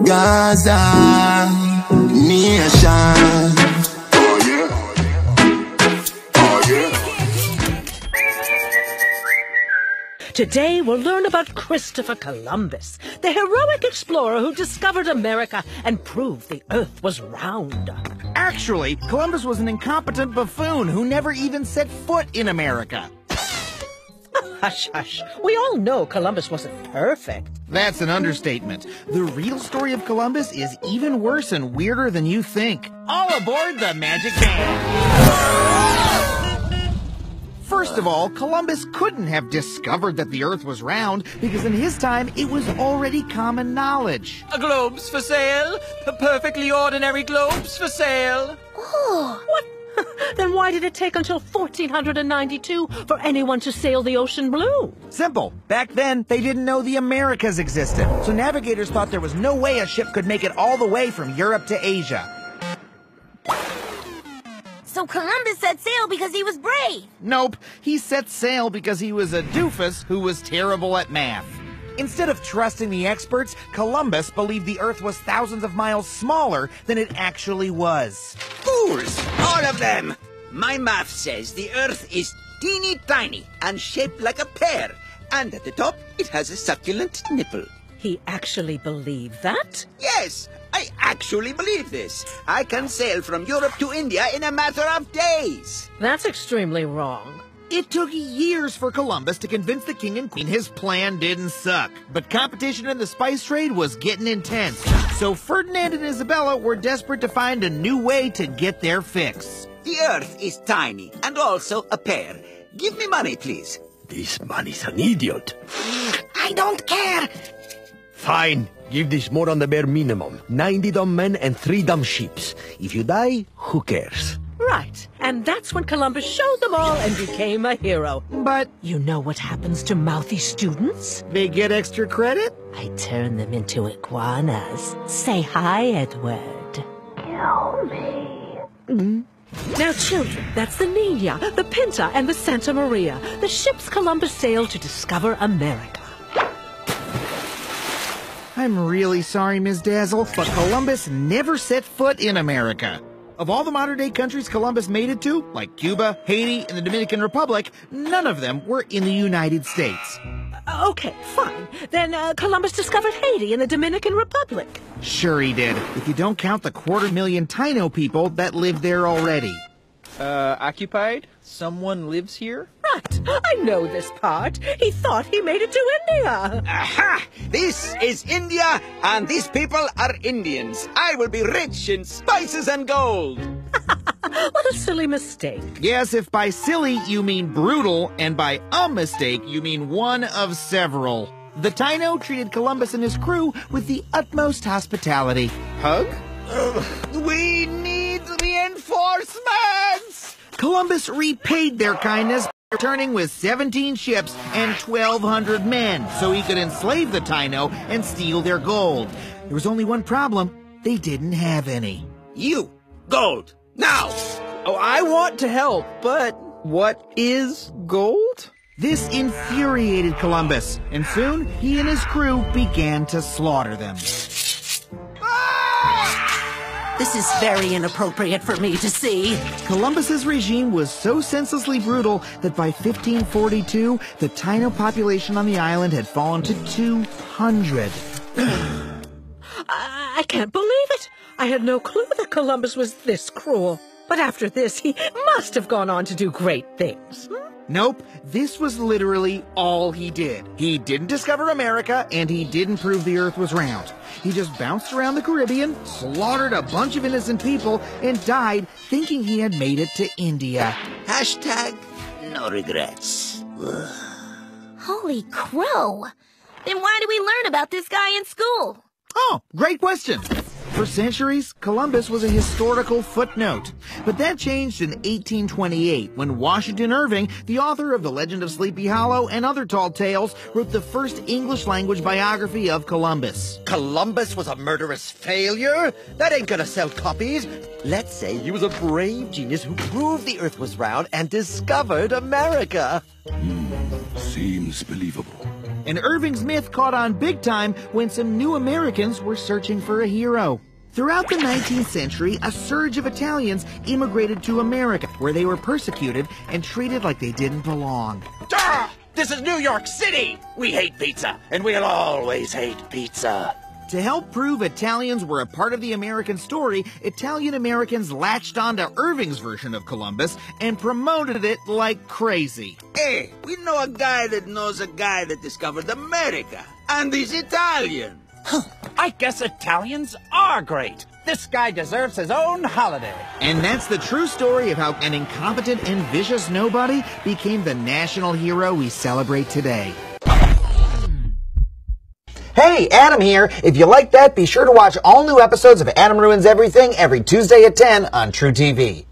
Gaza nation. Oh yeah. Oh yeah. Today we'll learn about Christopher Columbus, the heroic explorer who discovered America and proved the Earth was round. Actually, Columbus was an incompetent buffoon who never even set foot in America. Hush, hush. We all know Columbus wasn't perfect. That's an understatement. The real story of Columbus is even worse and weirder than you think. All aboard the Magic Band! First of all, Columbus couldn't have discovered that the Earth was round because in his time it was already common knowledge. A globe's for sale. Perfectly ordinary globes for sale. Oh, what? Then why did it take until 1492 for anyone to sail the ocean blue? Simple. Back then, they didn't know the Americas existed, so navigators thought there was no way a ship could make it all the way from Europe to Asia. So Columbus set sail because he was brave. Nope, he set sail because he was a doofus who was terrible at math. Instead of trusting the experts, Columbus believed the Earth was thousands of miles smaller than it actually was. Fools, all of them! My math says the Earth is teeny tiny and shaped like a pear, and at the top it has a succulent nipple. He actually believed that? Yes, I actually believe this. I can sail from Europe to India in a matter of days. That's extremely wrong. It took years for Columbus to convince the king and queen his plan didn't suck. But competition in the spice trade was getting intense. So Ferdinand and Isabella were desperate to find a new way to get their fix. The Earth is tiny and also a pear. Give me money, please. This man is an idiot. I don't care. Fine. Give this more on the bare minimum. 90 dumb men and 3 dumb sheeps. If you die, who cares? Right. And that's when Columbus showed them all and became a hero. But You know what happens to mouthy students? they get extra credit? I turn them into iguanas. Say hi, Edward. Kill me. Now, children, that's the Nina, the Pinta, and the Santa Maria, the ships Columbus sailed to discover America. I'm really sorry, Ms. Dazzle, but Columbus never set foot in America. Of all the modern-day countries Columbus made it to, like Cuba, Haiti, and the Dominican Republic, none of them were in the United States. Okay, fine. Then Columbus discovered Haiti and the Dominican Republic. Sure he did, if you don't count the 250,000 Taino people that live there already. Occupied? Someone lives here? Right. I know this part. He thought he made it to India. Aha! This is India, and these people are Indians. I will be rich in spices and gold. What a silly mistake. Yes, if by silly you mean brutal, and by a mistake you mean one of several. The Taino treated Columbus and his crew with the utmost hospitality. Hug? We need reinforcements! Columbus repaid their kindness, returning with 17 ships and 1,200 men, so he could enslave the Taino and steal their gold. There was only one problem. They didn't have any. You, gold, now! Oh, I want to help, but what is gold? This infuriated Columbus, and soon he and his crew began to slaughter them. This is very inappropriate for me to see. Columbus's regime was so senselessly brutal that by 1542, the Taino population on the island had fallen to 200. I can't believe it. I had no clue that Columbus was this cruel. But after this, he must have gone on to do great things. Nope, this was literally all he did. He didn't discover America, and he didn't prove the Earth was round. He just bounced around the Caribbean, slaughtered a bunch of innocent people, and died thinking he had made it to India. Hashtag no regrets. Holy crow. Then why do we learn about this guy in school? Oh, great question. For centuries, Columbus was a historical footnote. But that changed in 1828 when Washington Irving, the author of The Legend of Sleepy Hollow and other tall tales, wrote the first English-language biography of Columbus. Columbus was a murderous failure? That ain't gonna sell copies. Let's say he was a brave genius who proved the Earth was round and discovered America. Seems believable. And Irving's myth caught on big time when some new Americans were searching for a hero. Throughout the 19th century, a surge of Italians immigrated to America, where they were persecuted and treated like they didn't belong. Duh! This is New York City! We hate pizza, and we'll always hate pizza. To help prove Italians were a part of the American story, Italian Americans latched onto Irving's version of Columbus and promoted it like crazy. Hey, we know a guy that knows a guy that discovered America, and he's Italian. I guess Italians are great. This guy deserves his own holiday. And that's the true story of how an incompetent and vicious nobody became the national hero we celebrate today. Hey, Adam here. If you like that, be sure to watch all new episodes of Adam Ruins Everything every Tuesday at 10 on True TV.